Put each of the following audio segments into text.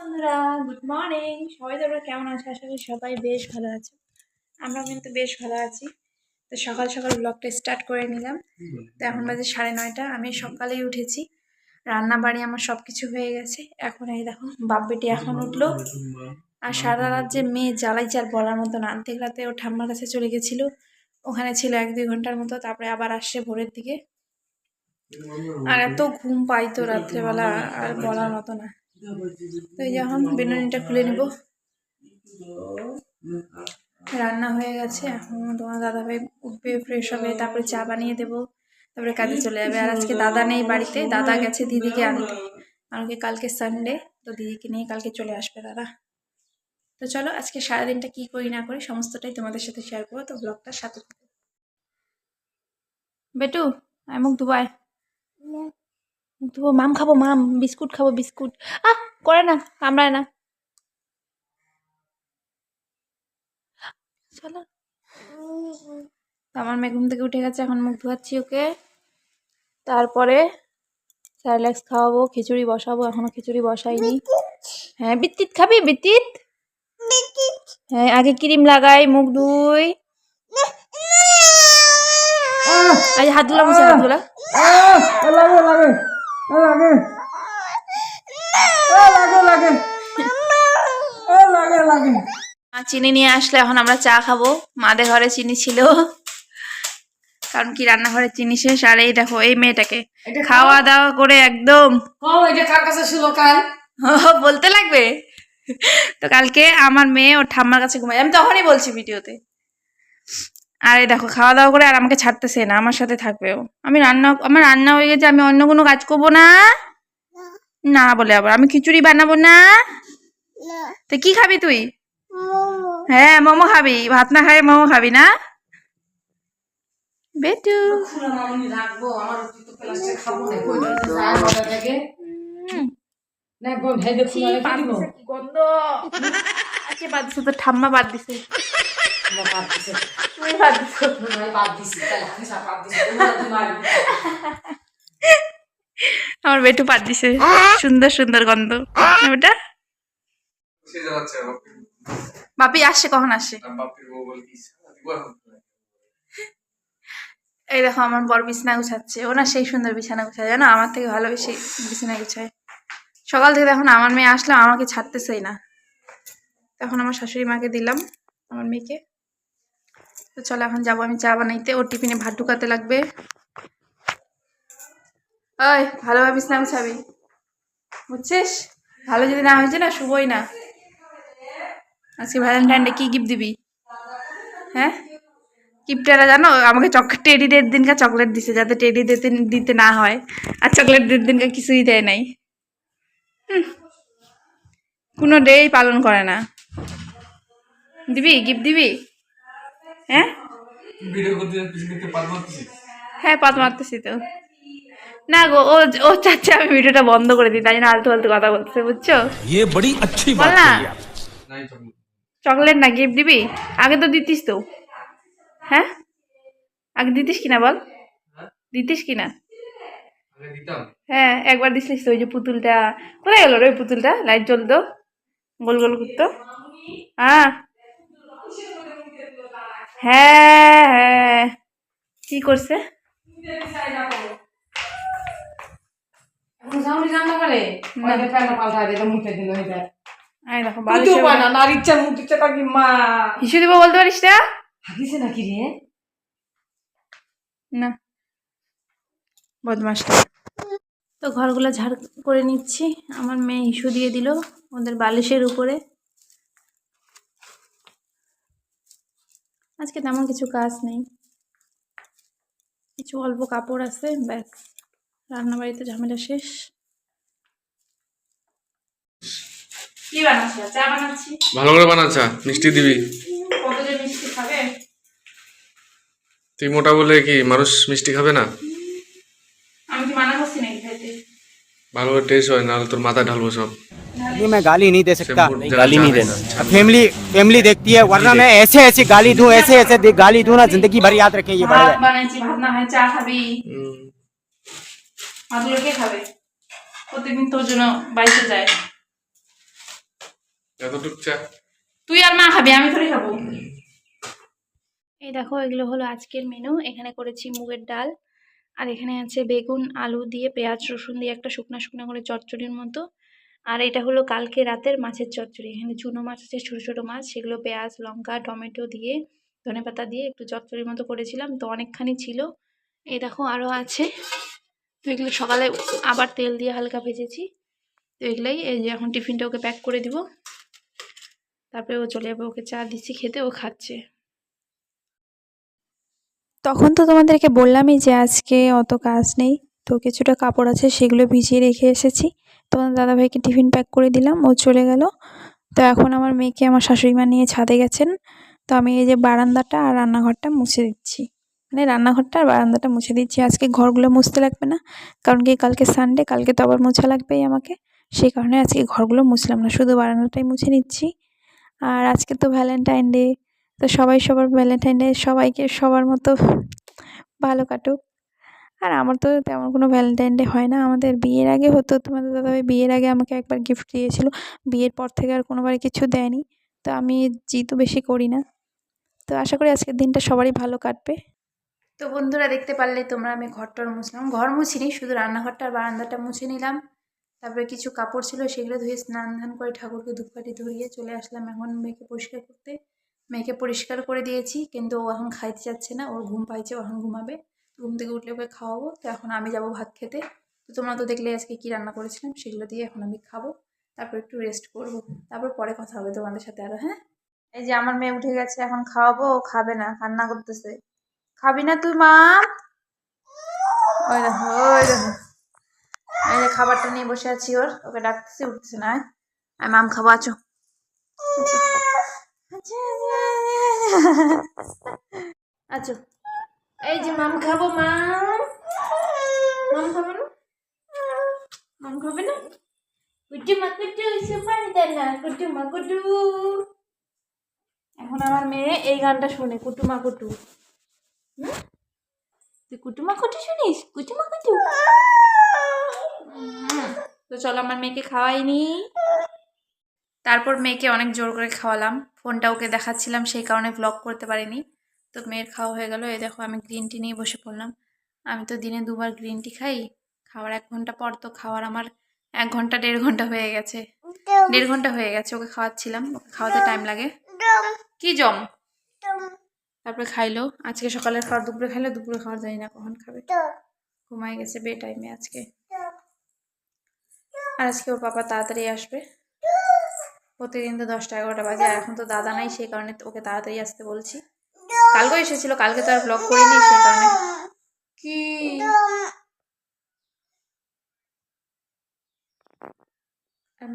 বন্ধুরা, good morning. সবাই তোমরা কেমন আছো? আশা করি সবাই বেশ ভালো আছো। আমরা কিন্তু বেশ ভালো আছি। তো সকাল সকাল ব্লগটা স্টার্ট করে নিলাম। তো এখন বাজে 9:30। আমি সকালেই উঠেছি, রান্না বাড়ি আমার সব কিছু হয়ে গেছে। এখন এই দেখো বাপ বেটি এখন উঠলো। আর সারা রাত যে মেয়ে জ্বালাইছে আর বলার মতো না। আর্ধেক রাতে ও ঠাম্মার কাছে চলে গেছিলো, ওখানে ছিল 1-2 ঘন্টার মতো। তারপরে আবার আসছে ভোরের দিকে। আর এত ঘুম পাইতো রাত্রেবেলা, আর বলার মতো না। তো এই যখন বিনুনিটা খুলে নিব, রান্না হয়ে গেছে। এখন তোমার দাদাভাই উঠবে, ফ্রেশ হবে, তারপরে চা বানিয়ে দেবো, তারপরে কাজে চলে যাবে। আর আজকে দাদা নেই বাড়িতে, দাদা গেছে দিদিকে আনতে। কারণ কি কালকে সানডে, তো দিদিকে নিয়ে কালকে চলে আসবে দাদা। তো চলো আজকে সারাদিনটা কি করি না করি সমস্তটাই তোমাদের সাথে শেয়ার করবো। তো ব্লগটার সাথে থাকো। বেটু, আয় মুখ ধুবাই, মুখ ধুবো। মাম খাবো, মাম বিস্কুট খাবো, বিস্কুট। করে না, কামড়ায় না। চলো, আমার মেয়ে ঘুম থেকে উঠে গেছে, এখন মুখ ধোয়াচ্ছি ওকে। তারপরে স্যারল্যাক্স খাওয়াবো, খিচুড়ি বসাবো, এখনো খিচুড়ি বসাইনি। হ্যাঁ, বিত্তিত খাবি? বিত্তিত, হ্যাঁ আগে ক্রিম লাগাই, মুখ ধুই। আজ হাতগুলা মুছে, হাতগুলা। চিনি নিয়ে আসলে এখন আমরা চা খাবো। মাদের ঘরে চিনি ছিল, কারণ কি রান্নাঘরে চিনি শেষ। আর এই দেখো এই মেয়েটাকে খাওয়া দাওয়া করে একদম বলতে লাগবে। তো কালকে আমার মেয়ে ওর ঠাম্মার কাছে ঘুমায়, আমি তখনই বলছি ভিডিওতে। আর এই দেখো খাওয়া দাওয়া করে আর আমাকে ছাড়তেছে না, আমার সাথে থাকবেও। আমার রান্না হয়ে গেছে, আমি অন্য কোনো কাজ করবো না। না বলে আবার আমি খিচুড়ি বানাবো না। তো কি খাবি তুই? হ্যাঁ মোমো খাবি, ভাত না খাই মোমো খাবি না বেটু? তো ঠাম্মা বাদ দিছে। আমার বেটু বাদ দিছে। সুন্দর সুন্দর গন্ধ ওটা। বাপি আসছে, কখন আসছে? এই দেখো আমার বর বিছানা গুছাচ্ছে। ও না সেই সুন্দর বিছানা গুছায়, জানো আমার থেকে ভালো বেশি বিছানা গুছায়। সকাল থেকে এখন আমার মেয়ে আসলে আমাকে ছাড়তেছেই না। তখন আমার শাশুড়ি মাকে দিলাম আমার মেয়েকে। তো চলো এখন যাবো আমি চা বানাইতে, ওর টিফিনে ভাত ঢুকাতে লাগবে। ওই ভালোভাবে বিছানা গুছাবি, বুঝছিস? ভালো যদি না হয়েছে না শুভই না। আজকে ভ্যালেন্টাইন ডে কি গিফট দিবি? হ্যাঁ, কিপটারা জানো আমাকে টেডি ডের দিনকে চকলেট দিছে, যাতে টেডি দিতে না হয়। আর চকলেট ডের দিনকে কিছুই দেয় নাই। কোনো ডেই পালন করে না। দিবি গিফট দিবি? হ্যাঁ হ্যাঁ, পাত মারতেছি তো। না গো, ও ও চাচ্ছে আমি ভিডিওটা বন্ধ করে দিই, তাই না আলতু ফালতু কথা বলছে, বুঝছো? বল না চকলেট না গিফট দিবি? আগে তো দিতিস তো। হ্যাঁ আগে দিতিস কিনা বল, দিতিস কিনা? হ্যাঁ একবার দিছিস তো, ওই যে পুতুলটা কোথায় গেল রে? ওই পুতুলটা লাইট জ্বলতো, গোল গোল করতো। হ্যাঁ হ্যাঁ হ্যাঁ, কি করছে? হিসু দিব বলতে পারিস না? বদমাসটা। তো ঘরগুলো ঝাড় করে নিচ্ছি। আমার মেয়ে হিসু দিয়ে দিল ওদের বালিশের উপরে। আজকে তেমন কিছু কাজ নেই, কিছু অল্প কাপড় আছে, ব্যাস রান্নাবাড়িতে ঝামেলা শেষ। কি বানাচ্ছি? চা বানাচ্ছি। ভালো করে বানাচ্ছা, মিষ্টি দিবি। কতজন মিষ্টি খাবে? তুই মোটা বলে কি মানুষ মিষ্টি খাবে না? আমি কি মানা করছি নাকি খাইতে? ভালো করে টেস্ট হয়, নাহলে তোর মাথায় ঢালবো सब। ये मैं गाली नहीं दे सकता, गाली नहीं देना। फैमिली फैमिली देखती है, वरना मैं ऐसे ऐसे गाली दूं, ऐसे ऐसे गाली दूं ना, जिंदगी भर याद रखें ये बड़े। ভাত বানাইছি, ভাত না হয় চা খাবি? ভাতগুলো কে খাবে? প্রতিদিন তোর জন্য বাইরে যায়। এতটুক চা। তুই আর মা খাবি, আমি করে খাবো। এই দেখো, এগুলো হলো আজকের মেনু। এখানে করেছি মুগের ডাল, আর এখানে আছে বেগুন আলু দিয়ে পেঁয়াজ রসুন দিয়ে একটা শুকনা শুকনা করে চচ্চড়ির মতো। আর এটা হলো কালকে রাতের মাছের চচ্চড়ি। এখানে চুনো মাছ আছে, ছোটো ছোটো মাছ, সেগুলো পেঁয়াজ লঙ্কা টমেটো দিয়ে ধনেপাতা দিয়ে একটু চচ্চড়ির মতো করেছিলাম, তো অনেকখানি ছিল। এই দেখো আরও আছে। তো এগুলো সকালে আবার তেল দিয়ে হালকা ভেজেছি। তো এগুলোই, এই যে এখন টিফিনটা ওকে প্যাক করে দিব, তারপরে ও চলে যাবে। ওকে চা দিচ্ছি খেতে, ও খাচ্ছে। তখন তো তোমাদেরকে বললামই যে আজকে অত কাজ নেই, তো কিছুটা কাপড় আছে সেগুলো ভিজিয়ে রেখে এসেছি। তোমার দাদাভাইকে টিফিন প্যাক করে দিলাম, ও চলে গেল। তো এখন আমার মেয়েকে আমার শাশুড়ি মা নিয়ে ছাদে গেছেন। তো আমি এই যে বারান্দাটা আর রান্নাঘরটা মুছে দিচ্ছি, মানে রান্নাঘরটা আর বারান্দাটা মুছে দিচ্ছি। আজকে ঘরগুলো মুছতে লাগবে না, কারণ কি কালকে সানডে, কালকে তো আবার মোছা লাগবেই আমাকে। সেই কারণে আজকে ঘরগুলো মুছলাম না, শুধু বারান্দাটাই মুছে নিচ্ছি। আর আজকে তো ভ্যালেন্টাইন ডে, তো সবাই সবার ভ্যালেন্টাইন ডে সবাইকে সবার মতো ভালো কাটুক। আর আমার তো তেমন কোনো ভ্যালেন্টাইন ডে হয় না, আমাদের বিয়ের আগে হতো। তোমাদের দাদাভাই বিয়ের আগে আমাকে একবার গিফট দিয়েছিল, বিয়ের পর থেকে আর কোনোবারই কিছু দেয়নি। তো আমি জিদও বেশি করি না। তো আশা করি আজকের দিনটা সবারই ভালো কাটবে। তো বন্ধুরা, দেখতে পারলে তোমরা, আমি ঘরটর মুছলাম। ঘর মুছিনি, শুধু রান্নাঘরটা আর বারান্দাটা মুছে নিলাম। তারপরে কিছু কাপড় ছিল সেগুলো ধুয়ে স্নান ধান করে ঠাকুরকে ধূপকাঠি ধরিয়ে চলে আসলাম এখন মেয়েকে পরিষ্কার করতে। মেয়েকে পরিষ্কার করে দিয়েছি, কিন্তু ও এখন খাইতে যাচ্ছে না, ওর ঘুম পাইছে, ও এখন ঘুমাবে। ঘুম থেকে উঠলে ওকে খাওয়াবো। তো এখন আমি যাব ভাত খেতে। তো তোমরা তো দেখলে আজকে কী রান্না করেছিলাম, সেগুলো দিয়ে এখন আমি খাবো, তারপর একটু রেস্ট করব, তারপর পরে কথা হবে তোমাদের সাথে আরও। হ্যাঁ, এই যে আমার মেয়ে উঠে গেছে, এখন খাওয়াবো। ও খাবে না, কান্না করতেছে। খাবি না তুই মা? ওই দেখো, ওই দেখো, এই যে খাবারটা নিয়ে বসে আছি, ওকে ডাকতেছি, উঠতেছে না। আমি মাম খাবো, আছো। আচ্ছা, এই যে মাম খাবো। মাম, মাম খাবে না? মাম খাবে না? কুটু মা কুটু, সুপারি দেন না, কুটু মা কুটু। এখন আমার মেয়ে এই গানটা শুনে, কুটুমা কুটু। তুই কুটুমা কুটু শুনিস? কুটুমা কুটু। তো চলো, আমার মেয়েকে খাওয়াইনি। তারপর মেয়েকে অনেক জোর করে খাওয়ালাম, ফোনটা ওকে দেখাচ্ছিলাম, সেই কারণে ব্লগ করতে পারিনি। তো মেয়ের খাওয়া হয়ে গেল। এই দেখো, আমি গ্রিন টি নিয়ে বসে পড়লাম। আমি তো দিনে 2বার গ্রিন টি খাই। খাওয়ার 1 ঘন্টা পর, তো খাওয়ার আমার 1 ঘন্টা 1.5 ঘন্টা হয়ে গেছে। 1.5 ঘন্টা হয়ে গেছে ওকে খাওয়াচ্ছিলাম, ওকে খাওয়াতে টাইম লাগে। কি জম? তারপরে খাইলো। আজকে সকালের খাওয়ার দুপুরে খাইলো, দুপুরে খাওয়ার জানি না কখন খাবে। ঘুমাই গেছে বে টাইমে আজকে। আর আজকে ওর পাপা তাড়াতাড়ি আসবে। প্রতিদিন তো 10টা 11টা বাজে, আর এখন তো দাদা নাই, সেই কারণে ওকে তাড়াতাড়ি আসতে বলছি। কালকে এসেছিল, কালকে তো আর ব্লগ করিনি, সেই কারণে। কি আর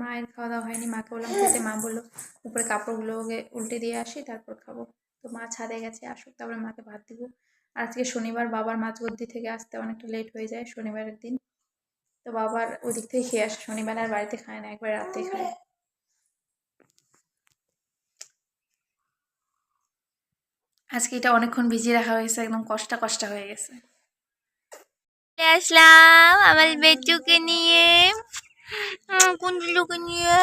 মায়ের খাওয়া দাওয়া হয়নি, মাকে বললাম খেতে, মা বললো উপরে কাপড়গুলো ওকে উল্টে দিয়ে আসি, তারপর খাবো। তো মা ছাদে গেছে, আসুক, তারপরে মাকে ভাত দিব। আর আজকে শনিবার, বাবার মাঝগদ্দি থেকে আসতে অনেকটা লেট হয়ে যায় শনিবারের দিন। তো বাবার ওদিক থেকে খেয়ে আসে, শনিবার আর বাড়িতে খায় না, একবার রাতেই খায়। আজকে এটা অনেকক্ষণ ভিজিয়ে রাখা হয়েছে, একদম কষ্টা কষ্টা হয়ে গেছে। আসলাম আমার বেচুকে নিয়ে, কুন্ডলুকে নিয়ে,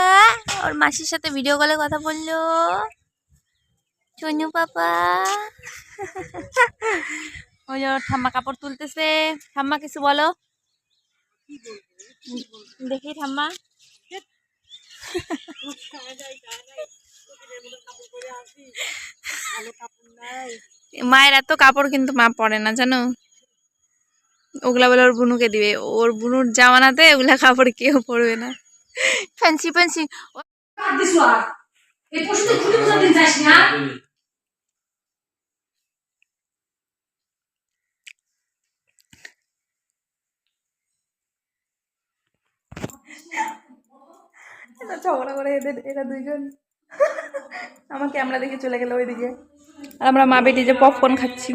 ওর মাসির সাথে ভিডিও কলে কথা বললো। চনু পাপা, ওই যে ঠাম্মা কাপড় তুলতেছে। ঠাম্মা কিছু বলো, দেখি ঠাম্মা। মায়ের এত কাপড় কিন্তু মা পরে না, জানো। ওগুলা বলে ওর বুনুকে দিবে, ওর বুনুর জামানাতে ওগুলা কাপড় কেউ পরবে না। ফ্যান্সি ফ্যান্সি ঝগড়া করে এরা দুইজন আমার ক্যামেরা দেখে চলে গেল ওইদিকে, আর আমরা মা বেটি যে পপকর্ন খাচ্ছি।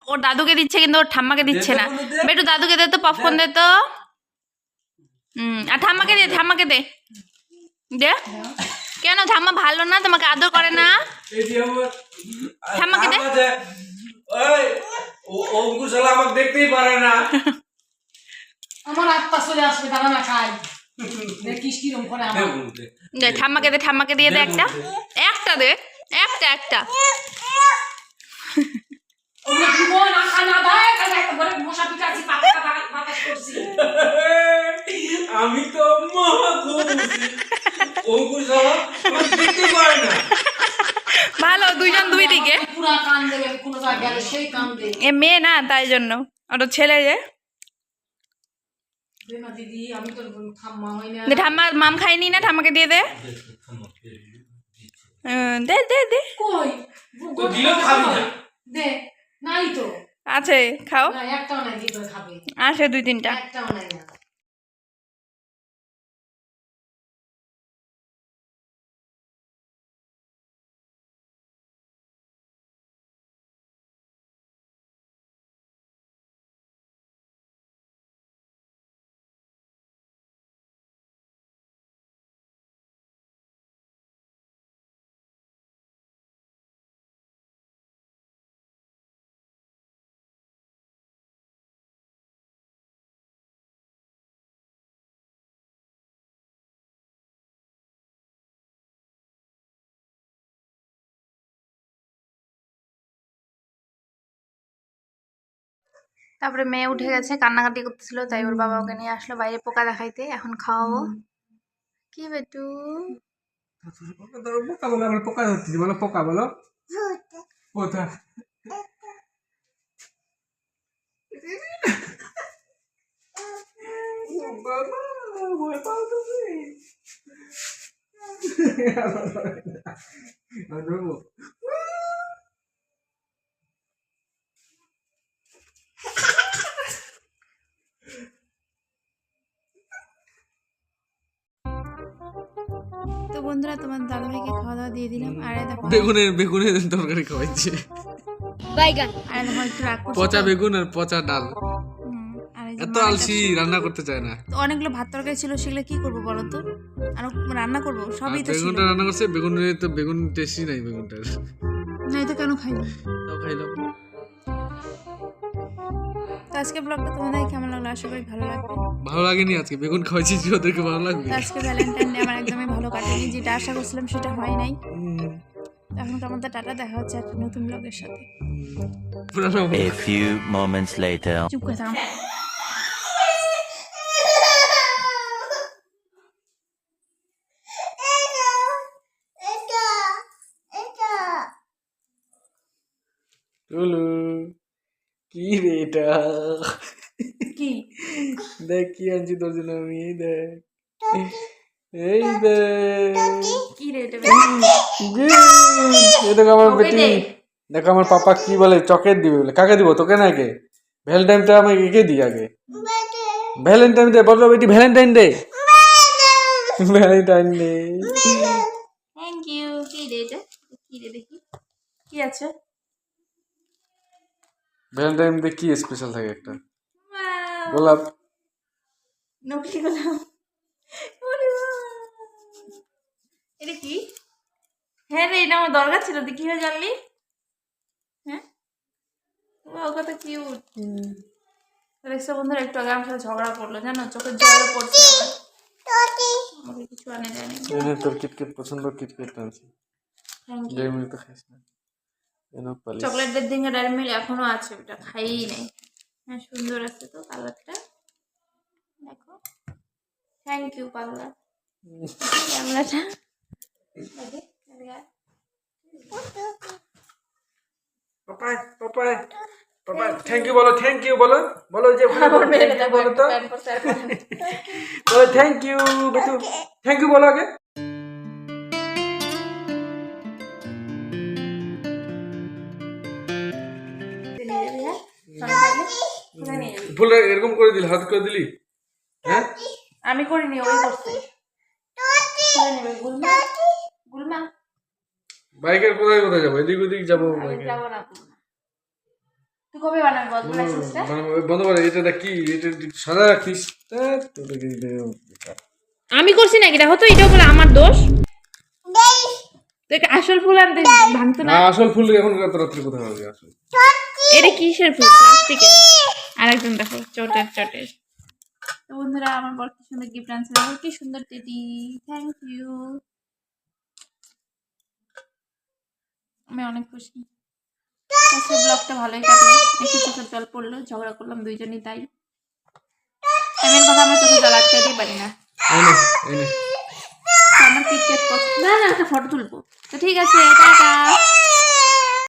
ওর দাদুকে দিচ্ছে, কিন্তু ওর ঠাম্মাকে দিচ্ছে না। বেটু দাদুকে দে তো, পপকর্ন দে তো। আর ঠাম্মাকে দে, ঠাম্মাকে দে। দে, কেন ঠাম্মা ভালো না, তোমাকে আদর করে না? ঠাম্মাকে দে। আমাকে দেখতেই পারে না। আমার আত্মা চলে আসবে, তারা না খায়। দেখিস কিরম করে আমার দে ঠাম্মাকে দিয়ে দে একটা দে একটা ওগুলো দিব না খানা ভাই কাজে একটা বড় মশা পিটাচ্ছি পাতা বাতাস করছি আমি তো মহা খুশি অঙ্কুর সালা আমার দেখতে পারে না ভালো দুইজন দুই দিকে পুরা কান দেবে কোনো জায়গায় গেলে সেই কান দেবে এ মেয়ে না তাই জন্য ওটা ছেলে যে দে না দিদি আমি তো ঠাম্মা হই না দে ঠাম্মা মাম খাইনি না ঠাম্মাকে দিয়ে দে দে কই তো দিলেও খাবি না দে নাই তো আছে খাও না একটাও নাই দিদি খাবে আছে দুই তিনটা একটাও নাই না তারপরে মেয়ে উঠে গেছে কান্নাকাটি করতেছিল তাই ওর বাবা ওকে নিয়ে আসলো বাইরে পোকা দেখাইতে এখন খাওয়াবো কি বেটু পোকা বলো আমার পোকা ধরতেছি বলো পোকা বলো কোথা বাবা ভয় পাও তুমি ধরবো তো বন্ধুরা তোমার দাদাভাইকে খাওয়া দাওয়া দিয়ে দিলাম আর দেখো বেগুনের তরকারি খাওয়াইছে আর দেখো একটু রাগ করছে পচা তো। বেগুন আর পচা ডাল আর এই যে এত মায়ের আলসি রান্না করতে চায় না তো অনেকগুলো ভাত তরকারি ছিল সেগুলো কি করবো বলো তো আর রান্না করবো সবই তো ছিল বেগুনটা রান্না করছে বেগুন টেস্টি নাই বেগুনটার না এটা কেন খাইনি তাও খাইলাম তো আজকে ব্লগটা তোমাদের কেমন লাগলো আশা করি ভালো লাগবে ভালো লাগেনি আজকে বেগুন খাওয়াইছি যে ওদেরকে ভালো লাগবে তো আজকে ভ্যালেন্টাইন ডে আমার একদমই ভালো কাটেনি যেটা আশা করছিলাম সেটা হয় নাই তো এখন আমাদের টাটা দেখা হচ্ছে একটা নতুন ব্লগের সাথে পুরানো A few moments later. চুপ করে থাম টুলু কি রে এটা কি দেখ কি আনছি তোর জন্য আমি এই দেখ এই দেখ কি রে এটা এই দেখো আমার ওকে বেটি দে। দেখো আমার পাপা কি বলে চকলেট দিবে বলে কাকে দিব তোকে না কে ভ্যালেন্টাইনটা আমাকে একে দিই আগে ভ্যালেন্টাইন ডে বলো বেটি Valentine Day Valentine Day thank you কি রে এটা কি রে দেখি কি আছে ভ্যালেন্টাইন ডে কি স্পেশাল থাকে একটা Wow! গোলাপ নকলি গোলাপ ওরে বাবা! এটা কি হ্যাঁ রে এটা আমার দরকার ছিল তুই কিভাবে জানলি হ্যাঁ ও কত কিউট দেখছো বন্ধুরা একটু আগে আমার সাথে ঝগড়া করলো জানো চোখের জলও পড়ছে আমার আমাকে কিছু আনে দেয়নি তোর কিটকেট পছন্দ কিটকেট আনছি থ্যাংক ইউ ডেয়ারি মিল্ক তো খাইস না এনো পালিশ চকলেটের দিকে ডেয়ারি মিল্ক এখনো আছে ওটা খাইই নাই হ্যাঁ সুন্দর আছে তো কালারটা দেখো থ্যাংক ইউ পাগলা ক্যামেরাটা পাপাই পাপাই পাপাই থ্যাংক ইউ বলো বলো যে বলো তো বলো থ্যাংক ইউ বেটু থ্যাংক ইউ বলো আগে ফুল এরকম করে দিলি হাত করে দিলি হ্যাঁ আমি করিনি ওই করছে করে নেবে গুলমা গুলমা বাইকের কোথায় কোথায় যাবো এদিক ওদিক যাবো আমি বাইকে যাবো না গুলমা তুই কবে বানাবি বল লাইসেন্সটা বন্ধ করে এটা কি এটা সাদা রাখিস আমি করছি নাকি দেখো তো এটাও বলে আমার দোষ দেখ আসল ফুল আনতে ভাঙতো না আসল ফুল এখন এত রাত্রে কোথায় হবে আসল এটা কিসের ফুল প্লাস্টিকের আরেকজন দেখো চটের তো বন্ধুরা আমার বর কি সুন্দর গিফট আনছিল, আমার কি সুন্দর টেডি, থ্যাংক ইউ, আমি অনেক খুশি। আজকে ব্লগটা ভালোই কাটলো, একটু চোখের জল পড়লো, ঝগড়া করলাম দুইজনই, তাই এমন কথা আমরা চোখে জল আটকাতেই পারি না। তো আমার কিটক্যাট পছন্দ না, একটা ফটো তুলবো। তো ঠিক আছে, টাটা।